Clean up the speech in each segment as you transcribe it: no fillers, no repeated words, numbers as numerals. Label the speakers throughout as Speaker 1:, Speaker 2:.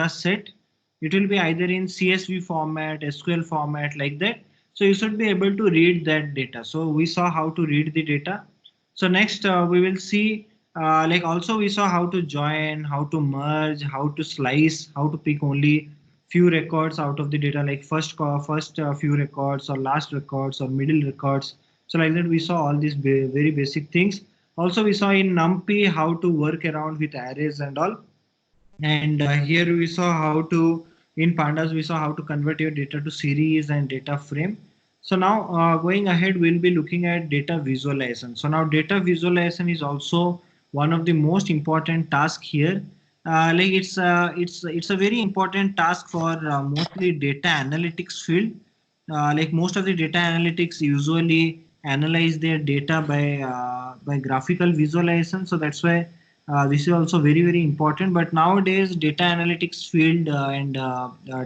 Speaker 1: set. It will be either in CSV format, SQL format, like that. So you should be able to read that data. So we saw how to read the data. So next we will see like also we saw how to join, how to merge, how to slice, how to pick only few records out of the data, like first few records or last records or middle records. So like that we saw all these very basic things. Also we saw in NumPy how to work around with arrays and all. And here we saw how to, in pandas we saw how to convert your data to series and data frame. So now going ahead we'll be looking at data visualization. So now data visualization is also one of the most important task here. Like it's a very important task for mostly data analytics field. Like most of the data analytics usually analyze their data by graphical visualization. So that's why this is also very important. But nowadays data analytics field and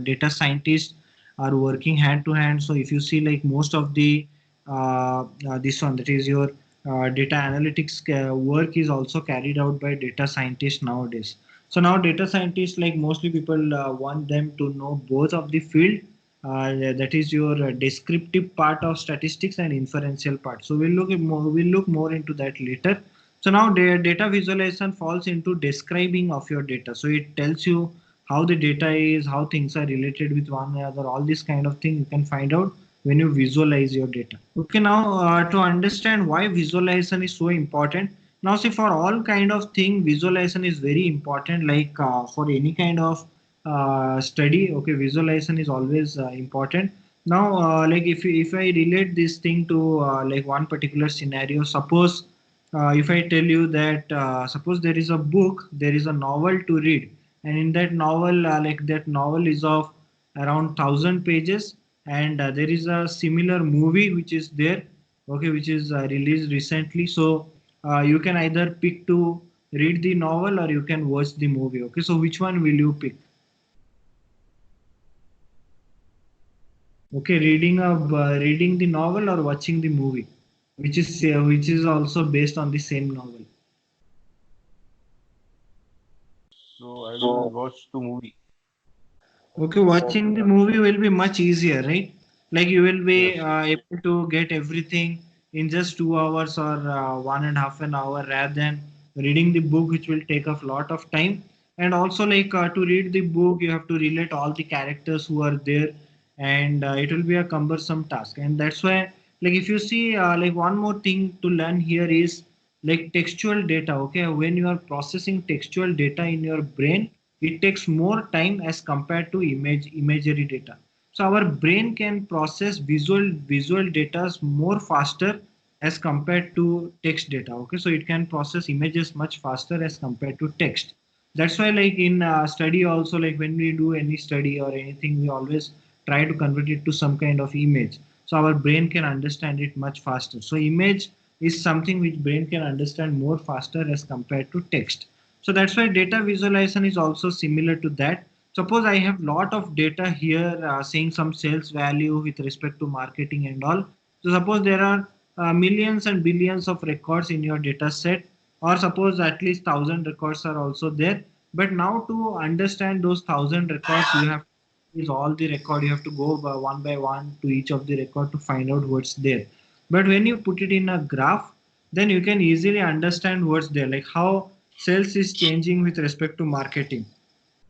Speaker 1: data scientists are working hand to hand. So if you see like most of the this one, that is your data analytics work is also carried out by data scientists nowadays. So now data scientists, like mostly people want them to know both of the field, that is your descriptive part of statistics and inferential part. So we'll look more into that later. So now data visualization falls into describing of your data. So it tells you how the data is, how things are related with one another, all this kind of thing you can find out when you visualize your data. Okay, now to understand why visualization is so important. Now see, for all kind of thing visualization is very important. Like for any kind of study, okay, visualization is always important. Now like if I relate this thing to like one particular scenario, suppose if I tell you that suppose there is a book, there is a novel to read, and in that novel, like that novel is of around 1,000 pages, and there is a similar movie which is there, okay, which is released recently. So you can either pick to read the novel or you can watch the movie. Okay, so which one will you pick? Okay, reading the novel or watching the movie, which is also based on the same novel.
Speaker 2: So I will watch the movie.
Speaker 1: Okay, watching the movie will be much easier, right? Like you will be
Speaker 2: Yes.
Speaker 1: able to get everything in just 2 hours or 1.5 an hour, rather than reading the book, which will take a lot of time. And also, like to read the book, you have to relate all the characters who are there, and it will be a cumbersome task. And that's why, like if you see, like one more thing to learn here is like textual data. Okay, when you are processing textual data in your brain, it takes more time as compared to imagery data. So our brain can process visual data more faster as compared to text data. Okay, so it can process images much faster as compared to text. That's why like in study also, like when we do any study or anything, we always try to convert it to some kind of image, so our brain can understand it much faster. So image is something which brain can understand more faster as compared to text. So that's why data visualization is also similar to that. Suppose I have lot of data here saying some sales value with respect to marketing and all. So suppose there are millions and billions of records in your data set, or suppose at least 1,000 records are also there. But now to understand those 1,000 records, you have is all the record, you have to go by one to each of the record to find out what's there. But when you put it in a graph, then you can easily understand what's there, like how sales is changing with respect to marketing.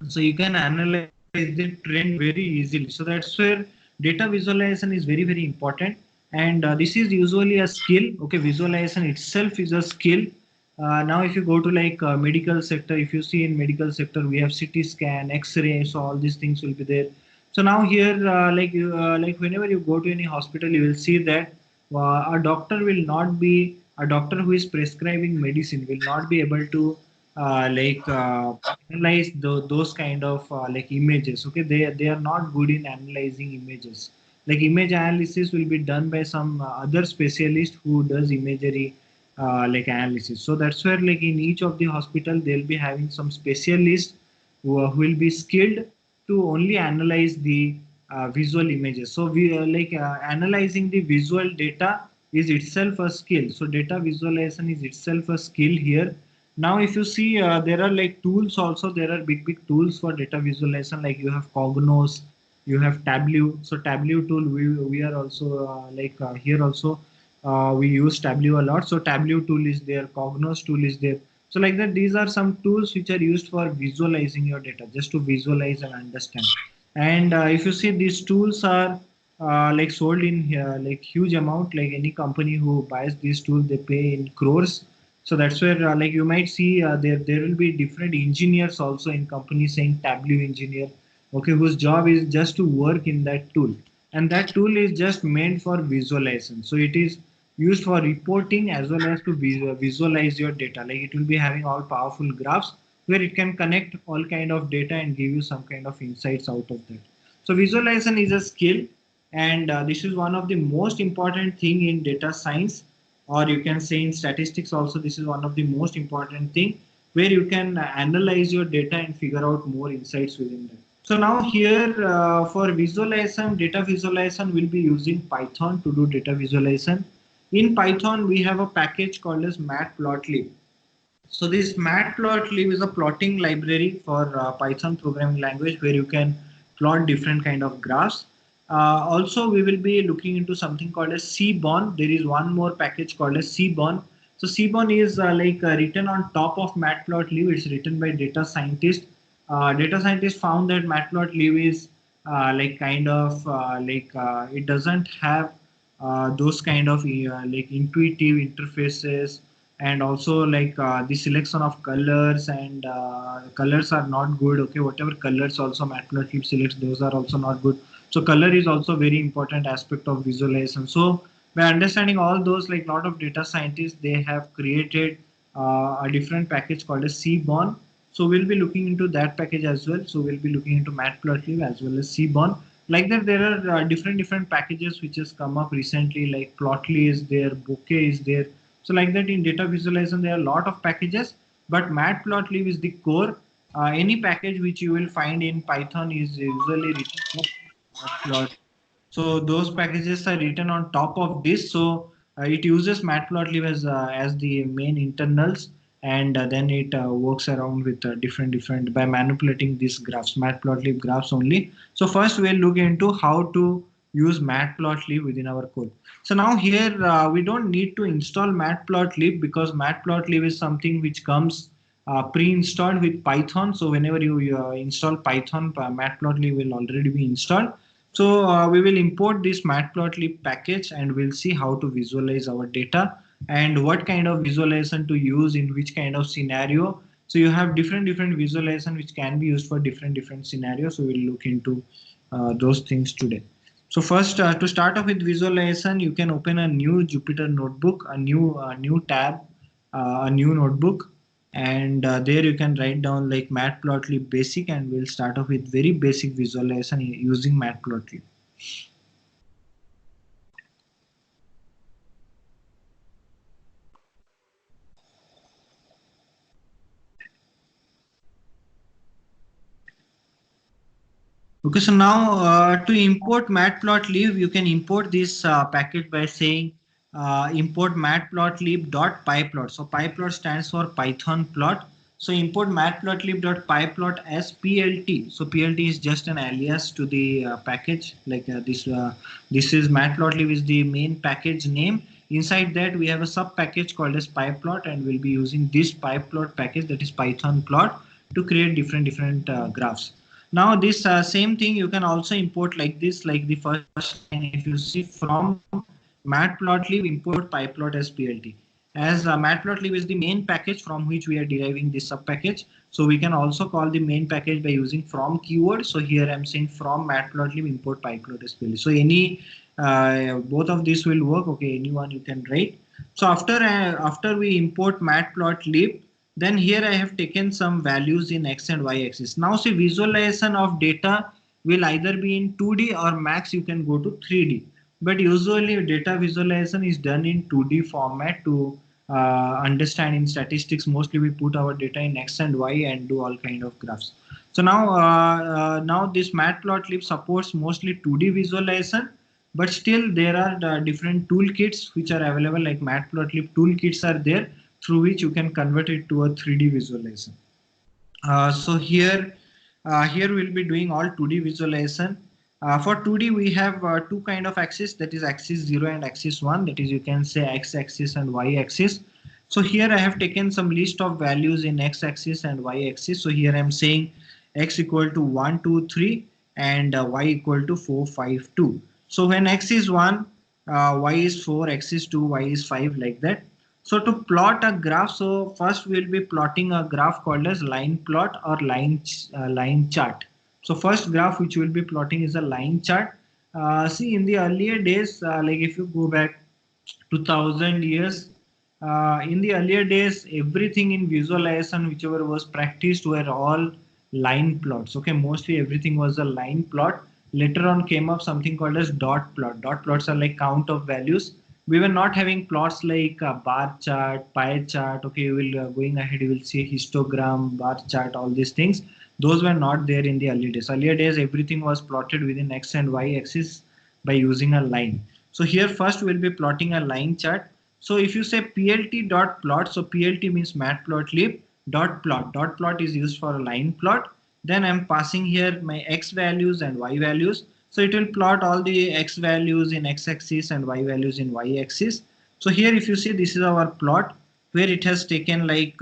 Speaker 1: So you can analyze the trend very easily. So that's where data visualization is very important. And this is usually a skill. Okay, visualization itself is a skill. Now if you go to like medical sector, if you see in medical sector we have CT scan, x-ray, so all these things will be there. So now here like whenever you go to any hospital, you will see that a doctor who is prescribing medicine will not be able to analyze those kind of like images. Okay, they are not good in analyzing images. Like image analysis will be done by some other specialist who does imagery like analysis. So that's where like in each of the hospital they'll be having some specialist who will be skilled to only analyze the visual images. So we analyzing the visual data is itself a skill. So data visualization is itself a skill here. Now, if you see, there are like tools also. There are big tools for data visualization. Like you have Cognos, you have Tableau. So Tableau tool, we are also here also we use Tableau a lot. So Tableau tool is there, Cognos tool is there. So like that, these are some tools which are used for visualizing your data, just to visualize and understand. And if you see, these tools are like sold in like huge amount. Like any company who buys these tools, they pay in crores. So that's where like you might see there will be different engineers also in companies saying Tableau engineer, okay, whose job is just to work in that tool, and that tool is just meant for visualization. So it is used for reporting as well as to visualize your data. Like it will be having all powerful graphs where it can connect all kind of data and give you some kind of insights out of that. So visualization is a skill, and this is one of the most important thing in data science, or you can say in statistics also. This is one of the most important thing where you can analyze your data and figure out more insights within that. So now here for visualization, data visualization, will be using Python to do data visualization. In Python, we have a package called as matplotlib. So this matplotlib is a plotting library for Python programming language where you can plot different kind of graphs. Also, we will be looking into something called as Seaborn. There is one more package called as Seaborn. So Seaborn is written on top of matplotlib. It's written by data scientists. Data scientists found that matplotlib is it doesn't have those kind of like intuitive interfaces, and also the selection of colors, and colors are not good. Okay, whatever colors also matplotlib selects, those are also not good. So color is also very important aspect of visualization. So by understanding all those, like lot of data scientists, they have created a different package called as Seaborn. So we'll be looking into that package as well. So we'll be looking into matplotlib as well as Seaborn. Like that, there are different packages which has come up recently, like Plotly is there, Bokeh is there. So like that, in data visualization, there are a lot of packages, but matplotlib is the core. Any package which you will find in Python is usually written for matplotlib. So those packages are written on top of this. So it uses matplotlib as the main internals, and then it works around with different by manipulating these graphs, matplotlib graphs only. So first we'll look into how to use matplotlib within our code. So now here we don't need to install matplotlib because matplotlib is something which comes pre-installed with Python. So whenever you install Python, matplotlib will already be installed. So we will import this matplotlib package, and we'll see how to visualize our data and what kind of visualization to use in which kind of scenario. So you have different visualization which can be used for different scenarios. So we'll look into those things today. So first, to start off with visualization, you can open a new Jupyter notebook, a new tab, a new notebook, and there you can write down like matplotlib basic, and we'll start off with very basic visualization using matplotlib. Okay, so now to import matplotlib, you can import this package by saying import matplotlib.pyplot. So pyplot stands for Python plot. So import matplotlib.pyplot as PLT. So PLT is just an alias to the package. Like this is matplotlib is the main package name. Inside that we have a sub package called as pyplot, and we'll be using this pyplot package, that is Python plot, to create different graphs. Now this same thing you can also import like this, like the first line. If you see, from matplotlib import pyplot as PLT. As matplotlib is the main package from which we are deriving this sub package, so we can also call the main package by using from keyword. So here I'm saying from matplotlib import pyplot as PLT. So any both of these will work. Okay, anyone you can write. So after we import matplotlib, then here I have taken some values in x and y axis. Now see, visualization of data will either be in 2D or max you can go to 3D. But usually data visualization is done in 2D format to understand. In statistics, mostly we put our data in x and y and do all kind of graphs. So now this matplotlib supports mostly 2D visualization, but still there are different toolkits which are available, like matplotlib toolkits are there. through which you can convert it to a 3D visualization. So here we'll be doing all 2D visualization. For 2D we have two kind of axis, that is axis 0 and axis 1, that is you can say x axis and y axis. So here I have taken some list of values in x axis and y axis. So here I'm saying x equal to 1 2 3 and y equal to 4 5 2. So when x is 1, y is 4, x is 2, y is 5, like that. So to plot a graph, so first we'll be plotting a graph called as line plot or line chart. So first graph which we'll be plotting is a line chart. See, in the earlier days, like if you go back 2000 years, in the earlier days, everything in visualization whichever was practiced were all line plots. Okay, mostly everything was a line plot. Later on came up something called as dot plot. Dot plots are like count of values. We were not having plots like bar chart, pie chart. Okay, you will going ahead, you will see histogram, bar chart, all these things. Those were not there in the earlier days. Earlier days, everything was plotted within x and y axis by using a line. So here first we'll be plotting a line chart. So if you say plt dot plot, so plt means matplotlib dot plot. Dot plot is used for a line plot. Then I'm passing here my x values and y values. So it will plot all the x values in x axis and y values in y axis. So here if you see, this is our plot where it has taken like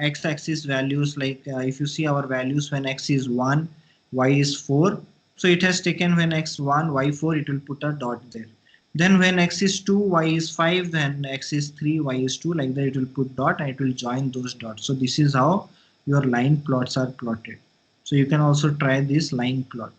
Speaker 1: x axis values, like if you see our values when x is 1, y is 4. So it has taken when x 1, y 4, it will put a dot there. Then when x is 2, y is 5, then x is 3, y is 2, like that it will put dot and it will join those dots. So this is how your line plots are plotted. So you can also try this line plot.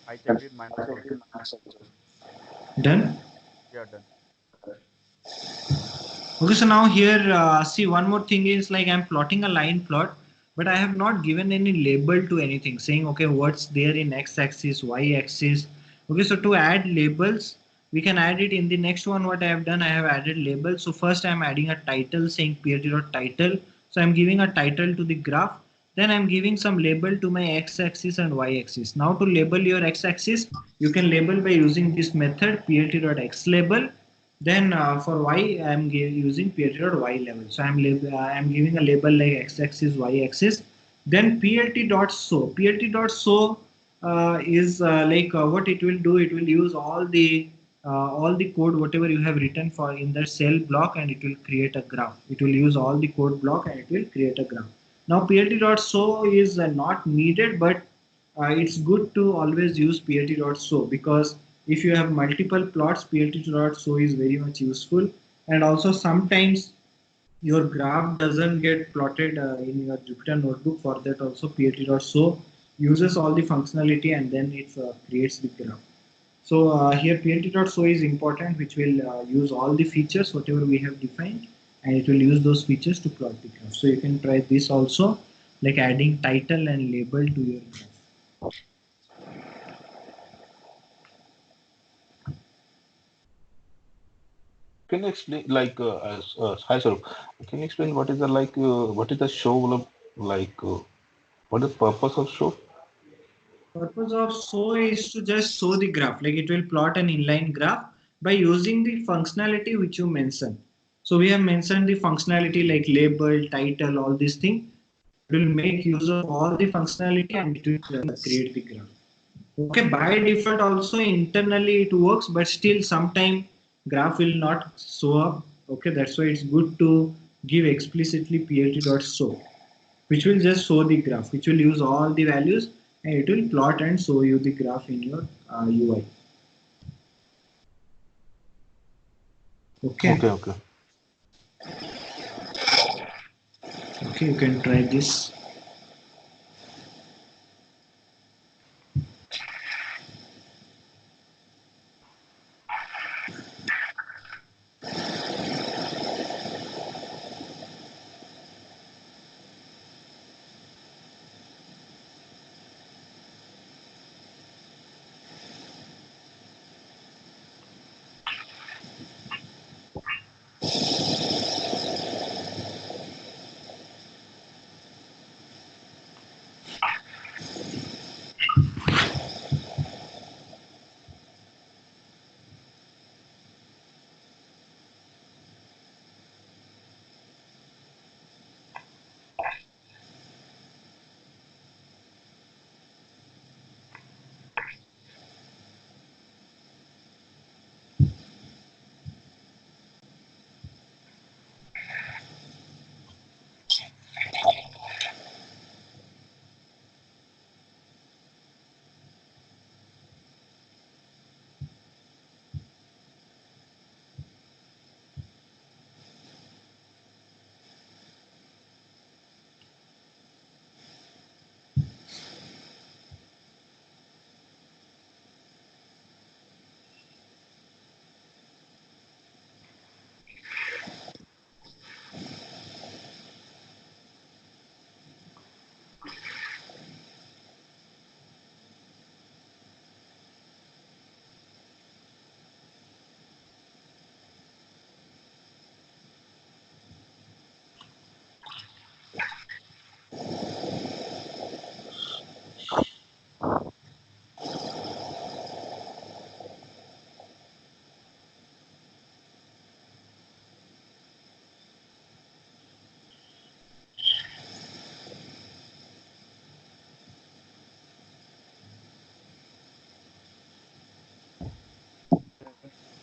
Speaker 2: I checked it mine also.
Speaker 1: Done?
Speaker 2: Yeah, done.
Speaker 1: Okay, so now here, see, one more thing is like I'm plotting a line plot, but I have not given any label to anything saying, okay, what's there in x-axis, y-axis. Okay, so to add labels, we can add it in the next one. What I have done, I have added labels. So first I'm adding a title saying plt.title. So I'm giving a title to the graph. Then I'm giving some label to my x-axis and y-axis. Now to label your x-axis, you can label by using this method plt.xlabel. Then for y, I am using plt.y level. So I am giving a label like x-axis, y-axis. Then plt.show. Plt.show is like what it will do. It will use all the code whatever you have written for in the cell block, and it will create a graph. It will use all the code block and it will create a graph. Now plt.show is not needed, but it's good to always use plt.show, because if you have multiple plots, plt.show is very much useful. And also sometimes your graph doesn't get plotted in your Jupyter notebook. For that also plt.show uses all the functionality and then it creates the graph. So here plt.show is important, which will use all the features whatever we have defined, and it will use those features to plot the graph. So you can try this also, like adding title and label to your graph.
Speaker 2: Can you explain like hi sir? Can you explain what is the like what is the show like what is the purpose of show?
Speaker 1: Purpose of show is to just show the graph, like it will plot an inline graph by using the functionality which you mentioned. So we have mentioned the functionality like label, title, all these things. It will make use of all the functionality and it will create the graph. Okay, by default also internally it works, but still sometime graph will not show up. Okay, that's why it's good to give explicitly plt.show, which will just show the graph, which will use all the values and it will plot and show you the graph in your UI. Okay,
Speaker 2: Okay, okay.
Speaker 1: okay, you can try this.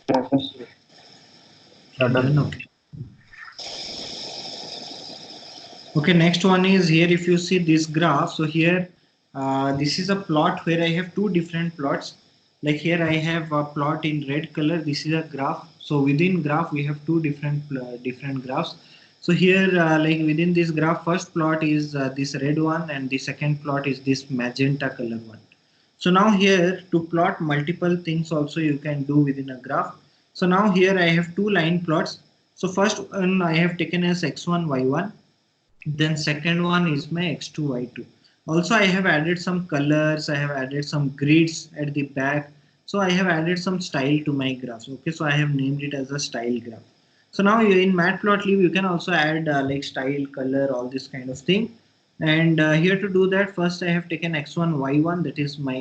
Speaker 1: Done. Okay. Okay, next one is here. If you see this graph, so here, this is a plot where I have two different plots. Like here, I have a plot in red color. This is a graph. So within graph, we have two different graphs. So here, like within this graph, first plot is this red one, and the second plot is this magenta color one. So now here to plot multiple things also you can do within a graph. So now here I have two line plots. So first one I have taken as x1, y1, then second one is my x2 y2. Also I have added some colors, I have added some grids at the back. So I have added some style to my graphs. Okay, so I have named it as a style graph. So now in matplotlib you can also add like style, color, all this kind of thing. And here to do that, first I have taken x1 y1, that is my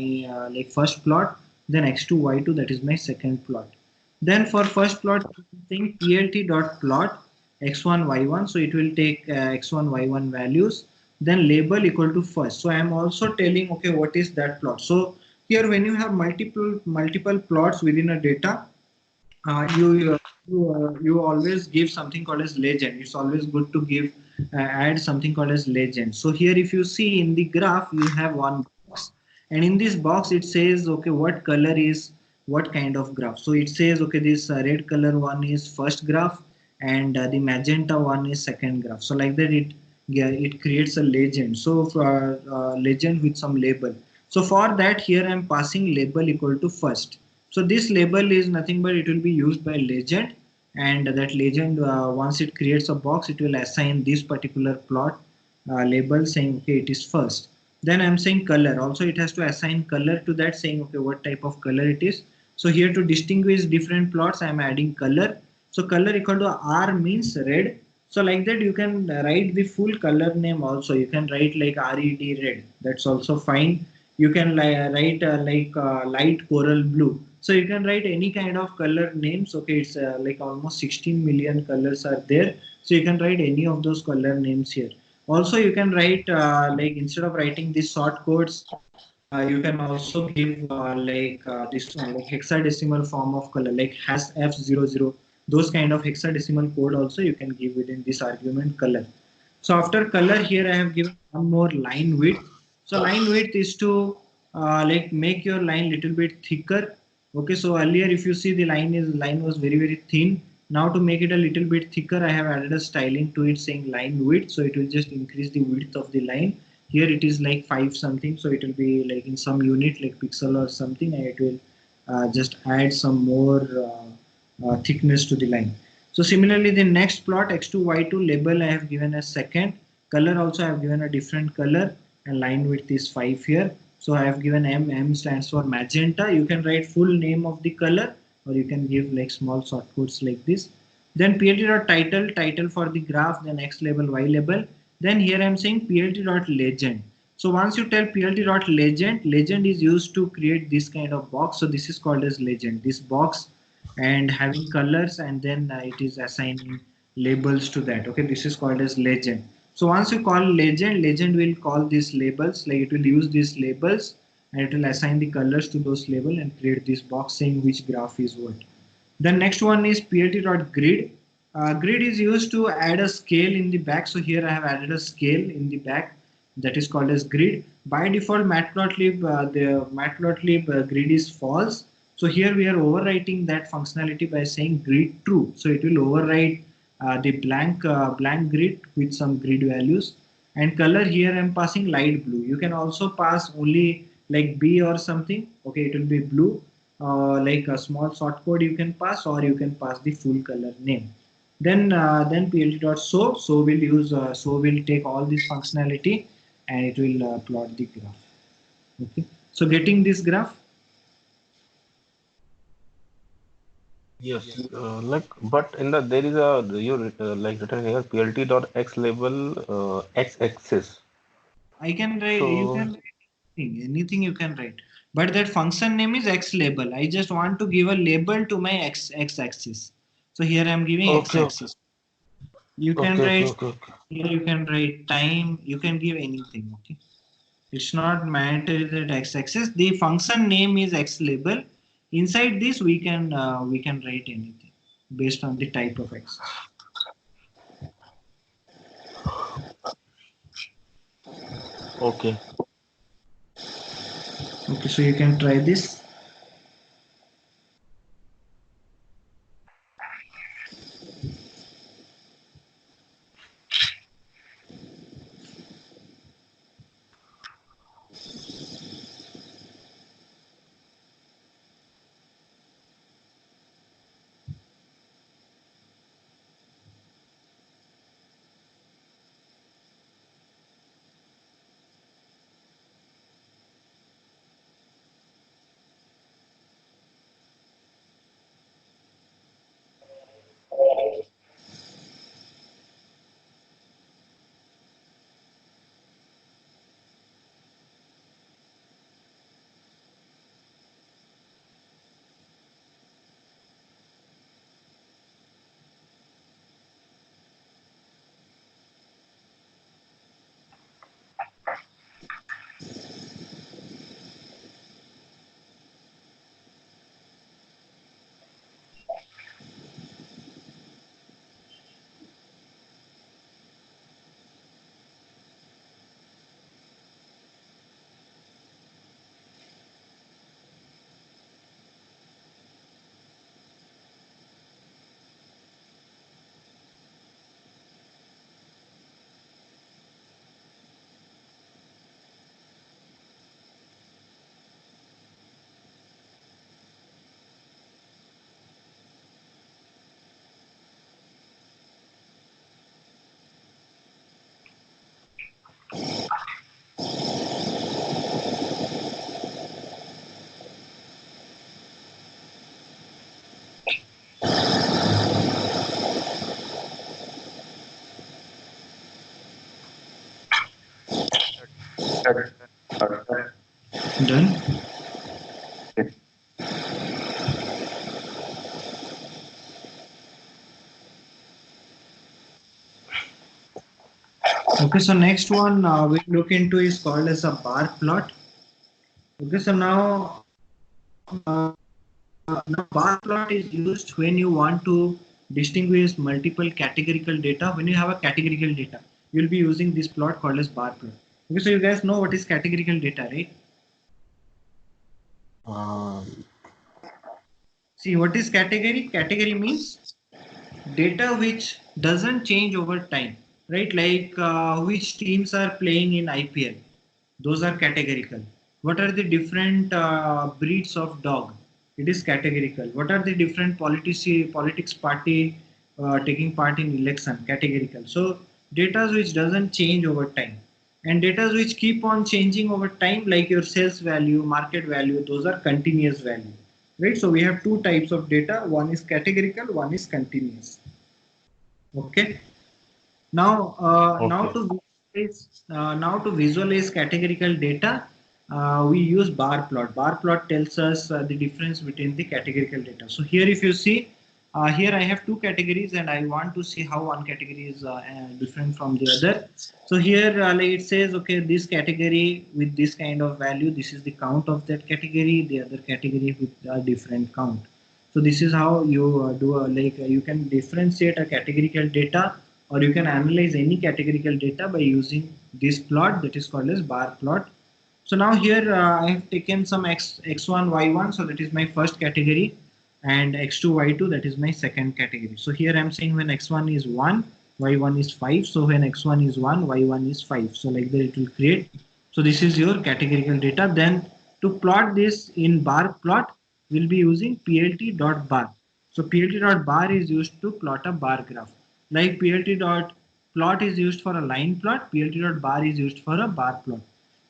Speaker 1: like first plot, then x2 y2, that is my second plot. Then for first plot, think plt dot plot x1 y1, so it will take x1 y1 values, then label equal to first. So I am also telling, okay, what is that plot. So here when you have multiple plots within a data, you always give something called as legend. It's always good to give add something called as legend. So here if you see in the graph, you have one box, and in this box it says, okay, what color is what kind of graph. So it says, okay, this red color one is first graph, and the magenta one is second graph. So like that it, yeah, it creates a legend. So for legend with some label. So for that, here I'm passing label equal to first. So this label is nothing but it will be used by legend, and that legend, once it creates a box, it will assign this particular plot label saying, okay, it is first. Then I'm saying color. Also it has to assign color to that, saying, okay, what type of color it is. So here to distinguish different plots, I'm adding color. So color equal to R means red. So like that you can write the full color name also. You can write like RED red. That's also fine. You can write like light coral blue. So you can write any kind of color names. Okay, it's like almost 16 million colors are there. So you can write any of those color names here. Also, you can write like instead of writing these short codes, you can also give like this like hexadecimal form of color, like hash F00. Those kind of hexadecimal code also you can give within this argument color. So after color, here I have given one more line width. So line width is to like make your line little bit thicker. Okay, so earlier if you see the line was very thin. Now to make it a little bit thicker, I have added a styling to it saying line width. So it will just increase the width of the line. Here it is like 5 something, so it will be like in some unit like pixel or something, and it will just add some more thickness to the line. So similarly, the next plot x2 y2 label I have given a second, color also I have given a different color, and line width is 5 here. So I have given M stands for magenta. You can write full name of the color, or you can give like small shortcodes like this. Then plt.title for the graph, then x label, y label. Then here I am saying plt.legend. So once you tell plt.legend, legend is used to create this kind of box. So this is called as legend. This box and having colors, and then it is assigning labels to that. Okay, this is called as legend. So once you call legend, legend will call these labels, like it will use these labels, and it will assign the colors to those label and create this box saying which graph is what. The next one is plt.grid. Grid is used to add a scale in the back. So here I have added a scale in the back, that is called as grid. By default, the matplotlib grid is false. So here we are overwriting that functionality by saying grid true. So it will overwrite the blank grid with some grid values. And color, here I am passing light blue. You can also pass only like B or something. Okay, it will be blue. Like a small short code you can pass, or you can pass the full color name. Then plt.show will use so will take all this functionality, and it will plot the graph. Okay, so getting this graph.
Speaker 2: Yes, like, but in the there is a you like written here plt dot x label x axis.
Speaker 1: I can write, you
Speaker 2: So
Speaker 1: can write anything you can write, but that function name is x label. I just want to give a label to my x axis. So here I am giving x
Speaker 2: okay, okay,
Speaker 1: axis. You can
Speaker 2: okay, okay,
Speaker 1: write
Speaker 2: okay, okay.
Speaker 1: here, you can write time, you can give anything. Okay, it's not mandatory that x axis. The function name is x label, Inside this, we can write anything based on the type of access.
Speaker 2: Okay.
Speaker 1: Okay, so you can try this. Done. Okay, so next one we look into is called as a bar plot. Okay, so now bar plot is used when you want to distinguish multiple categorical data. When you have a categorical data, you'll be using this plot called as bar plot. Okay, so you guys know what is categorical data, right? See, what is category? Category means data which doesn't change over time, right? Like which teams are playing in IPL, those are categorical. What are the different breeds of dog? It is categorical. What are the different politics party taking part in election? Categorical. So data which doesn't change over time, and data which keep on changing over time, like your sales value, market value, those are continuous value, right? So we have two types of data. One is categorical, one is continuous. Okay. Now,
Speaker 2: Okay.
Speaker 1: now to visualize categorical data, we use bar plot. Bar plot tells us the difference between the categorical data. So here, if you see, here I have two categories, and I want to see how one category is different from the other. So here, like it says, okay, this category with this kind of value, this is the count of that category. The other category with a different count. So this is how you you can differentiate a categorical data, or you can analyze any categorical data by using this plot that is called as bar plot. So now here I have taken some x1 y1, so that is my first category, and x2 y2, that is my second category. So here I'm saying when x1 is 1, y1 is 5. So when x1 is 1, y1 is 5. So like that it will create. So this is your categorical data. Then to plot this in bar plot, we'll be using plt.bar. So plt.bar is used to plot a bar graph. Like plt.plot is used for a line plot, plt.bar is used for a bar plot.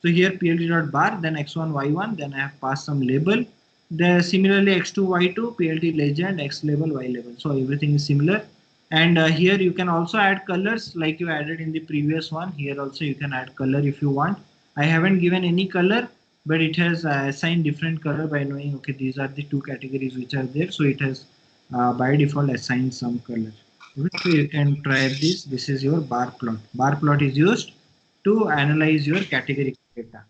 Speaker 1: So here plt.bar, then x1, y1, then I have passed some label. Then similarly x2, y2, plt legend, x label, y label. So everything is similar. And here you can also add colors like you added in the previous one. Here also you can add color if you want. I haven't given any color, but it has assigned different color by knowing, okay, these are the two categories which are there. So it has by default assigned some color. Okay, so you can try this. This is your bar plot. Bar plot is used to analyze your category data.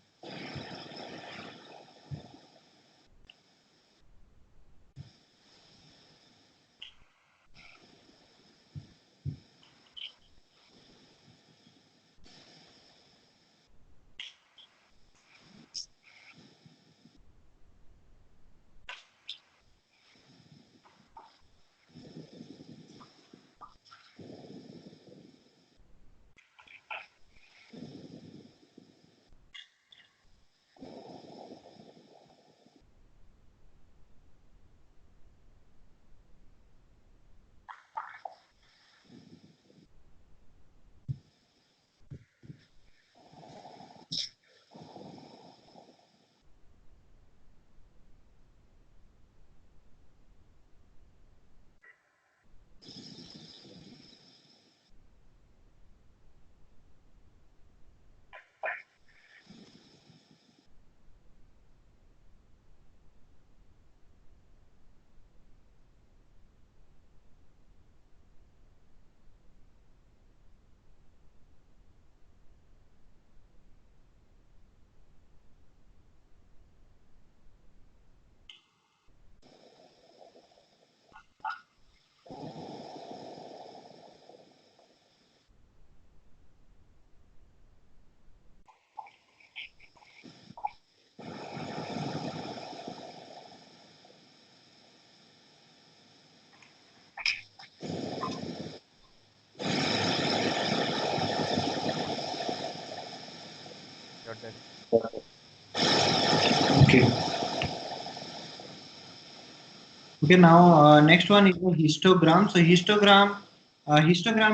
Speaker 1: Okay, now next one is the histogram. So histogram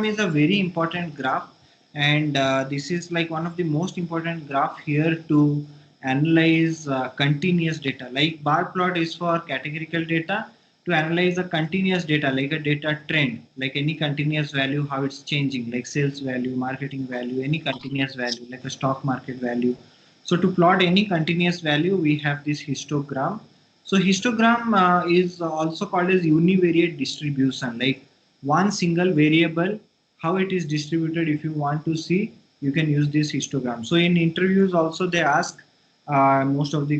Speaker 1: is a very important graph, and this is like one of the most important graph here to analyze continuous data. Like bar plot is for categorical data. To analyze the continuous data, like a data trend, like any continuous value, how it's changing, like sales value, marketing value, any continuous value, like a stock market value. So to plot any continuous value, we have this histogram. So histogram is also called as univariate distribution, like one single variable, how it is distributed. If you want to see, you can use this histogram. So in interviews also they ask, most of the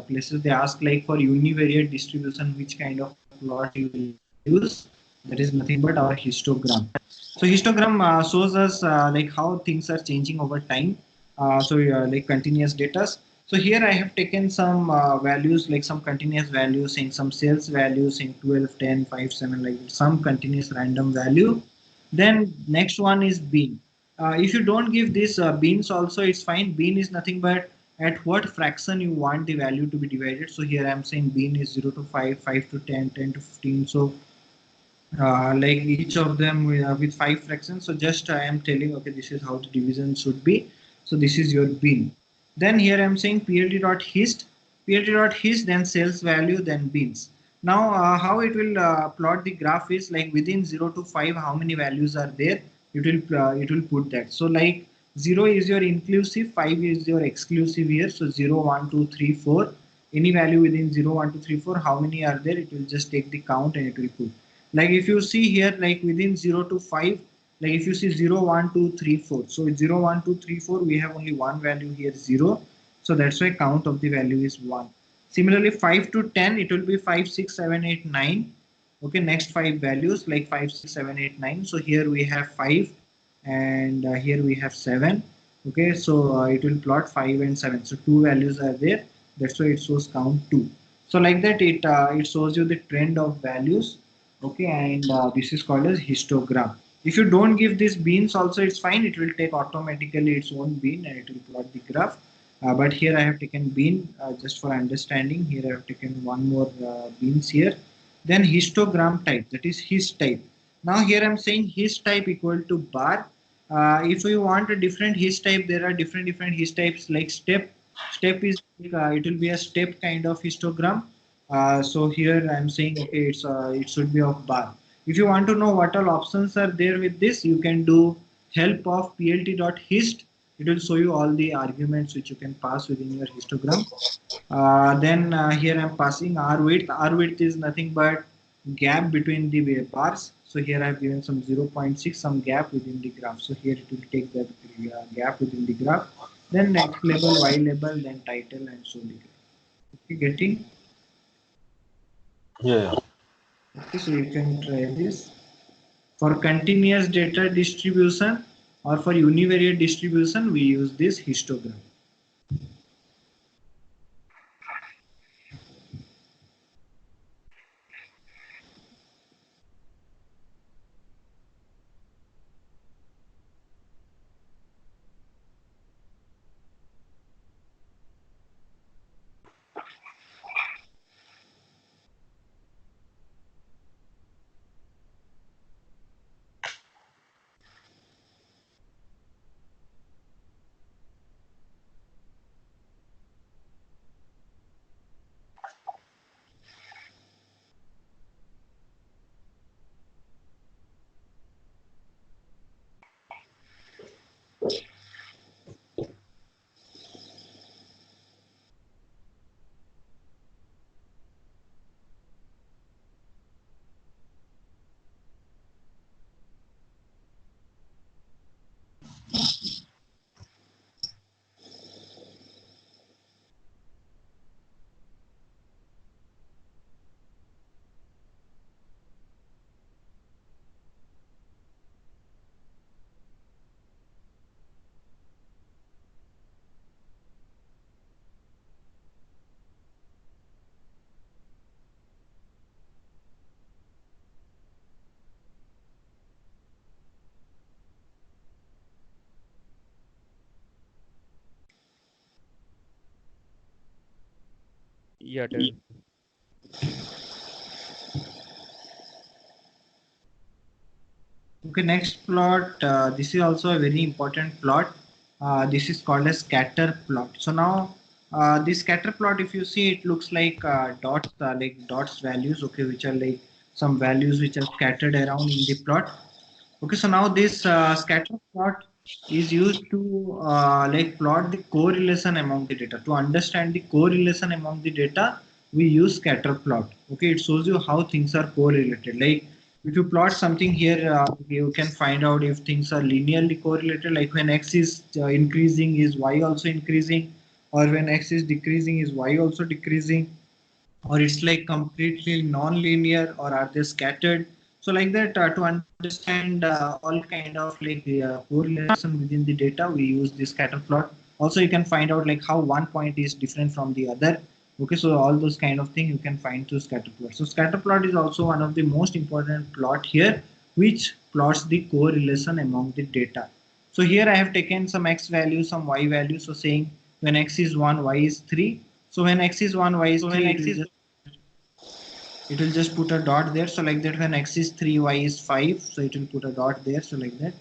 Speaker 1: places they ask like for univariate distribution, which kind of plot you will use. That is nothing but our histogram. So histogram shows us like how things are changing over time. Like continuous data. So here I have taken some values, like some continuous values, saying some sales values in 12, 10, 5, 7, like some continuous random value. Then next one is bean. If you don't give this beans also, it's fine. Bean is nothing but at what fraction you want the value to be divided. So here I'm saying bean is 0 to 5, 5 to 10, 10 to 15. So like each of them with five fractions. So just I am telling, okay, this is how the division should be. So this is your bin. Then here I'm saying plt.hist, then sales value, then bins. Now how it will plot the graph is like within 0 to 5, how many values are there, it will put that. So like 0 is your inclusive, 5 is your exclusive here. So 0, 1, 2, 3, 4, any value within 0, 1, 2, 3, 4, how many are there, it will just take the count and it will put. Like if you see here, like within 0 to 5, like if you see 0, 1, 2, 3, 4, so 0, 1, 2, 3, 4, we have only one value here, 0. So that's why count of the value is 1. Similarly 5 to 10, it will be 5, 6, 7, 8, 9. Okay, next five values like 5, 6, 7, 8, 9. So here we have 5 and here we have 7. Okay, so it will plot 5 and 7. So two values are there, that's why it shows count 2. So like that, it shows you the trend of values. Okay, and this is called as histogram. If you don't give these beans also, it's fine, it will take automatically its own bean and it will plot the graph. But here I have taken bean just for understanding. Here I have taken one more beans here. Then histogram type, that is his type. Now here I'm saying his type equal to bar. If you want a different his type, there are different his types, like step is it will be a step kind of histogram. So here I'm saying, okay, it should be of bar. If you want to know what all options are there with this, you can do help of plt.hist. It will show you all the arguments which you can pass within your histogram. Then here I'm passing R width. R width is nothing but gap between the bars. So here I've given some 0.6, some gap within the graph. So here it will take that gap within the graph. Then X label, Y label, then title, and so the graph. Okay, getting?
Speaker 2: Yeah,
Speaker 1: Okay, so you can try this. For continuous data distribution or for univariate distribution, we use this histogram.
Speaker 3: Yeah, tell.
Speaker 1: Okay, next plot. This is also a very important plot. This is called a scatter plot. So now this scatter plot, if you see, it looks like dots values. Okay, which are like some values which are scattered around in the plot. Okay, so now this scatter plot is used to like plot the correlation among the data. To understand the correlation among the data, we use scatter plot. Okay, it shows you how things are correlated. Like if you plot something here, you can find out if things are linearly correlated. Like when x is increasing, is y also increasing, or when x is decreasing, is y also decreasing, or it's like completely non-linear, or are they scattered. So like that, to understand all kind of like correlation within the data, we use this scatter plot. Also you can find out like how one point is different from the other. Okay, so all those kind of thing you can find through scatter plot. So scatter plot is also one of the most important plot here, which plots the correlation among the data. So here I have taken some x value, some y value. So saying when x is 1, y is 3. So when x is 1, y is 3, it will just put a dot there. So like that, when x is 3, y is 5, so it will put a dot there. So like that.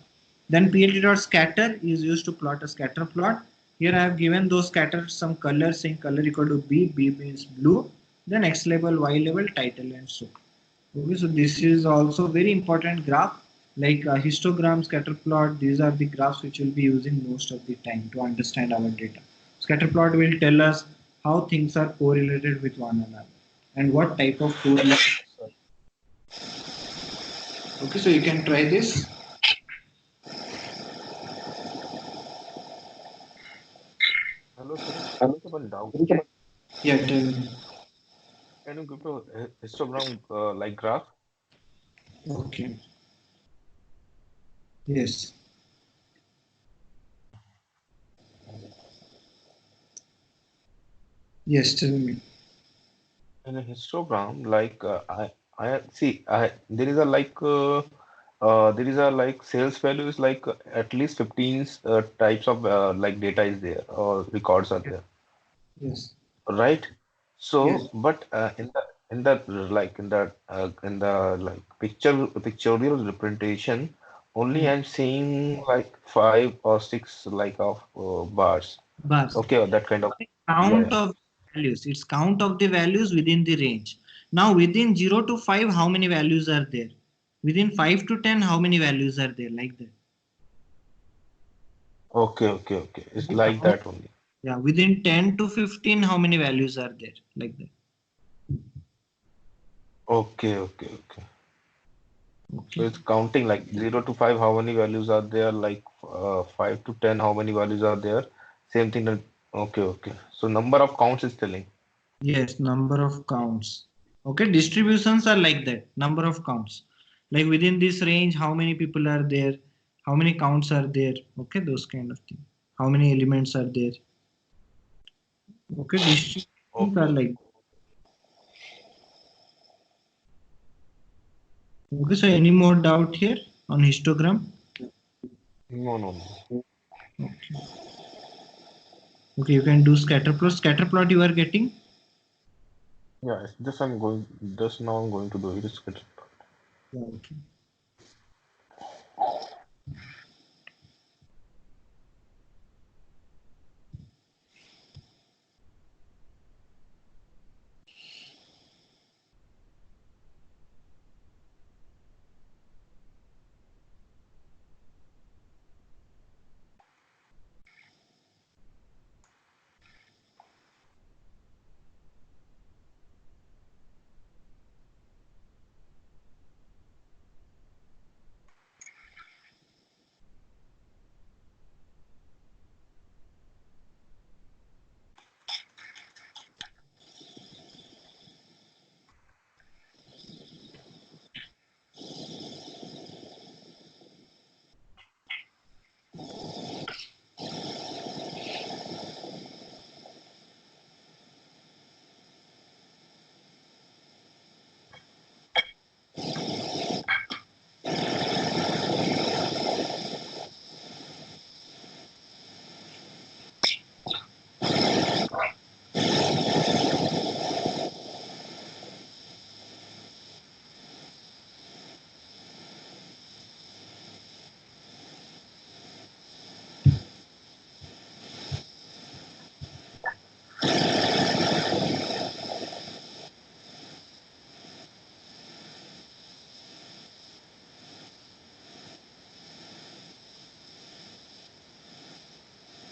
Speaker 1: Then plt dot scatter is used to plot a scatter plot. Here I have given those scatter some color, saying color equal to b means blue, then x label, y label, title, and so. Okay, so this is also very important graph, like histogram, scatter plot. These are the graphs which we'll be using most of the time to understand our data. Scatter plot will tell us how things are correlated with one another and what type of correlation. Okay, so you can try this.
Speaker 2: Hello, Suresh. Can you give one doubt?
Speaker 1: Yeah, tell me.
Speaker 2: Can you give a histogram like graph?
Speaker 1: Okay. Yes. Yes, tell me.
Speaker 2: In a histogram, like I see, there is a there is a like sales value is like at least 15 types of like data is there or records are there,
Speaker 1: Yes.
Speaker 2: right?
Speaker 1: Yes.
Speaker 2: So, but in the like in the like pictorial representation, only
Speaker 1: Hmm.
Speaker 2: I'm seeing like five or six like of bars.
Speaker 1: Bars.
Speaker 2: Okay, or that kind of, yeah,
Speaker 1: Count
Speaker 2: yeah.
Speaker 1: of values. It's count of the values within the range. Now within 0 to 5, how many values are there? Within 5 to 10, how many values are there? Like that.
Speaker 2: Okay, okay, okay. It's
Speaker 1: Okay,
Speaker 2: like
Speaker 1: count.
Speaker 2: that only.
Speaker 1: Yeah, within 10 to 15, how many values are there? Like that.
Speaker 2: Okay, okay, okay. So
Speaker 1: Okay.
Speaker 2: it's counting like 0 to 5, how many values are there? Like 5 to 10, how many values are there? Same thing. Okay, okay. So number of counts is telling.
Speaker 1: Yes, number of counts. Okay, distributions are like that. Number of counts. Like within this range, how many people are there? How many counts are there? Okay, those kind of things. How many elements are there? Okay, distributions are
Speaker 2: Okay.
Speaker 1: like. Okay, so any more doubt here on histogram?
Speaker 2: No, no, no.
Speaker 1: Okay. Okay, you can do scatter plot. Scatter plot you are getting.
Speaker 2: Yeah, it's just I'm going, just now I'm going to do it. It's good.
Speaker 1: Yeah, okay.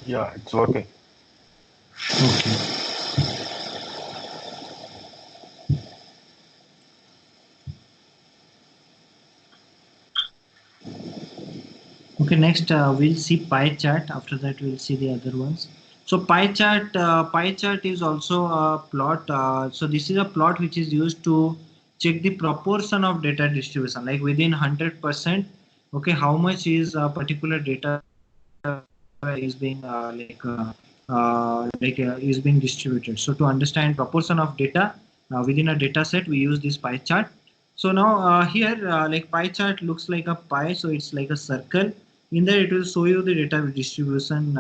Speaker 2: Yeah, it's working.
Speaker 1: Okay. Okay, next we'll see pie chart. After that, we'll see the other ones. So pie chart is also a plot. So this is a plot which is used to check the proportion of data distribution, like within 100%. Okay, how much is a particular data is being is being distributed. So to understand proportion of data within a data set, we use this pie chart. So now here, like pie chart looks like a pie, so it's like a circle. In there, it will show you the data distribution,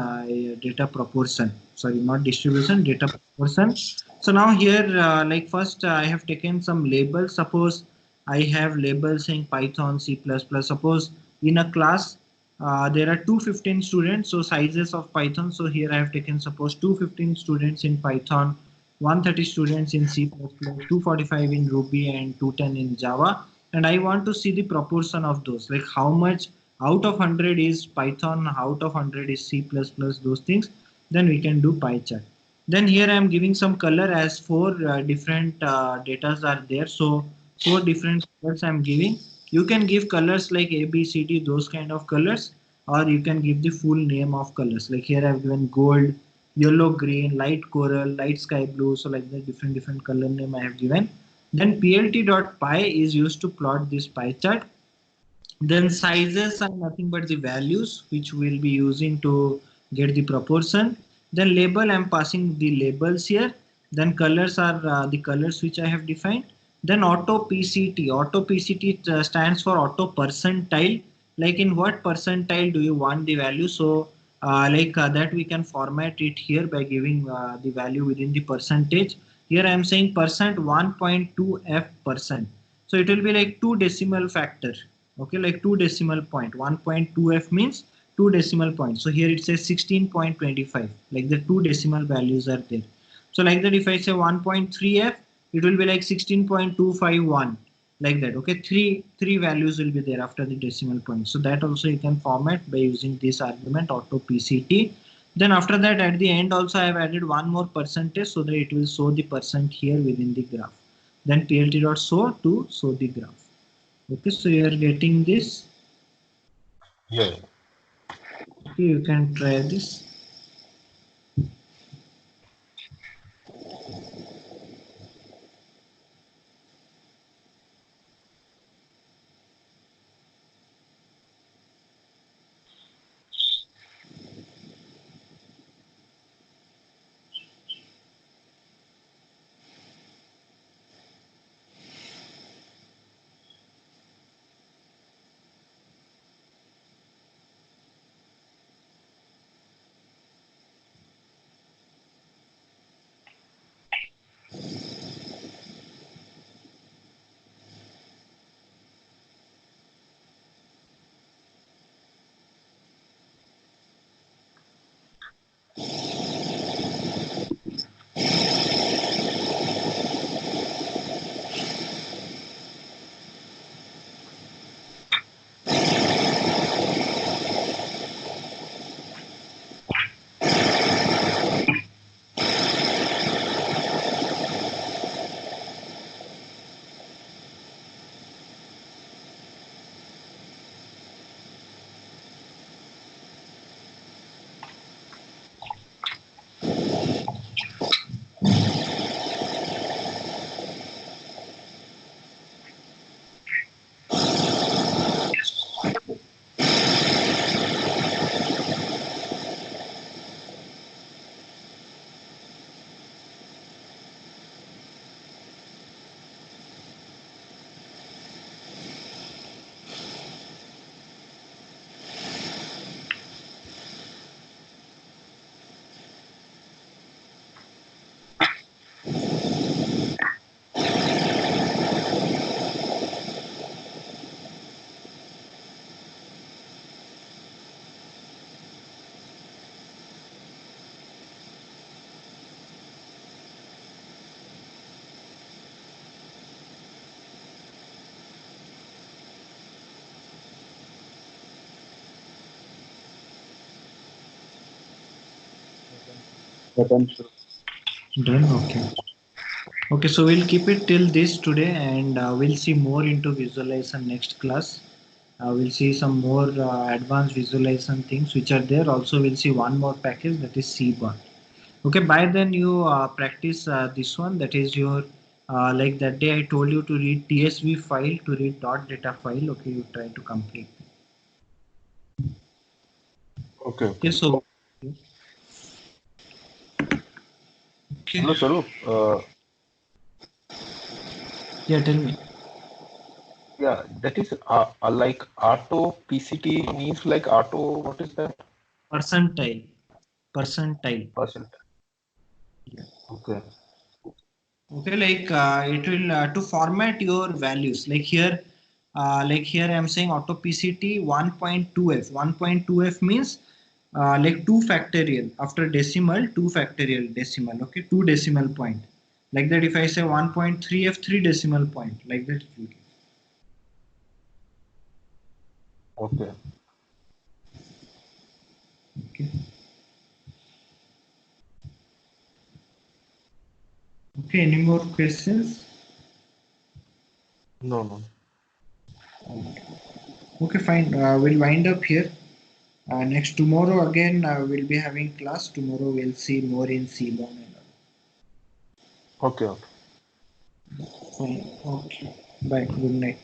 Speaker 1: data proportion. Sorry, not distribution, data proportion. So now here, like first, I have taken some labels. Suppose I have labels saying Python, C++. Suppose in a class, there are 215 students, so sizes of Python. So here I have taken suppose 215 students in Python, 130 students in C++, 245 in Ruby, and 210 in Java. And I want to see the proportion of those, like how much out of 100 is Python, out of 100 is C++, those things. Then we can do pie chart. Then here I am giving some color as four different datas are there. So four different colors I am giving. You can give colors like A, B, C, D, those kind of colors, or you can give the full name of colors. Like here I've given gold, yellow, green, light coral, light sky blue. So like the different color name I have given. Then plt.py is used to plot this pie chart. Then sizes are nothing but the values which we'll be using to get the proportion. Then label, I'm passing the labels here. Then colors are the colors which I have defined. Then auto PCT. Auto PCT stands for auto percentile. Like in what percentile do you want the value? So that we can format it here by giving the value within the percentage. Here I am saying percent 1.2 f percent. So it will be like two decimal factor. Okay, like two decimal point. 1.2 f means two decimal points. So here it says 16.25. Like the two decimal values are there. So like that, if I say 1.3 f, it will be like 16.251, like that. Okay, three values will be there after the decimal point. So that also you can format by using this argument auto PCT. Then after that, at the end also I have added one more percentage so that it will show the percent here within the graph. Then plt.show to show the graph. Okay, so you are getting this.
Speaker 2: Yeah.
Speaker 1: Okay, you can try this.
Speaker 2: Done, sure.
Speaker 1: Done. Okay. Okay, so we'll keep it till this today, and we'll see more into visualization next class. We'll see some more advanced visualization things which are there. Also, we'll see one more package, that is Seaborn. Okay, by then you practice this one, that is your like that day I told you to read TSV file, to read dot data file. Okay, you try to complete.
Speaker 2: Okay,
Speaker 1: Okay,
Speaker 2: okay.
Speaker 1: so okay,
Speaker 2: Hello, Sarup.
Speaker 1: yeah, tell me.
Speaker 2: Yeah, that is like auto PCT means like auto. What is that?
Speaker 1: Percentile, percentile.
Speaker 2: Percent. Okay.
Speaker 1: Okay, like it will to format your values. Like here I'm saying auto PCT 1.2f. 1.2f means like 2 factorial after decimal, 2 factorial decimal. Okay, 2 decimal point. Like that, if I say 1.3f, 3 decimal point. Like that, it will give.
Speaker 2: Okay.
Speaker 1: Okay. Okay. Any more questions?
Speaker 2: No, no.
Speaker 1: Okay, fine. We'll wind up here. Next tomorrow again we'll be having class. Tomorrow we'll see more in Seaborn and all.
Speaker 2: Okay, okay.
Speaker 1: Fine. Okay. Bye. Good night.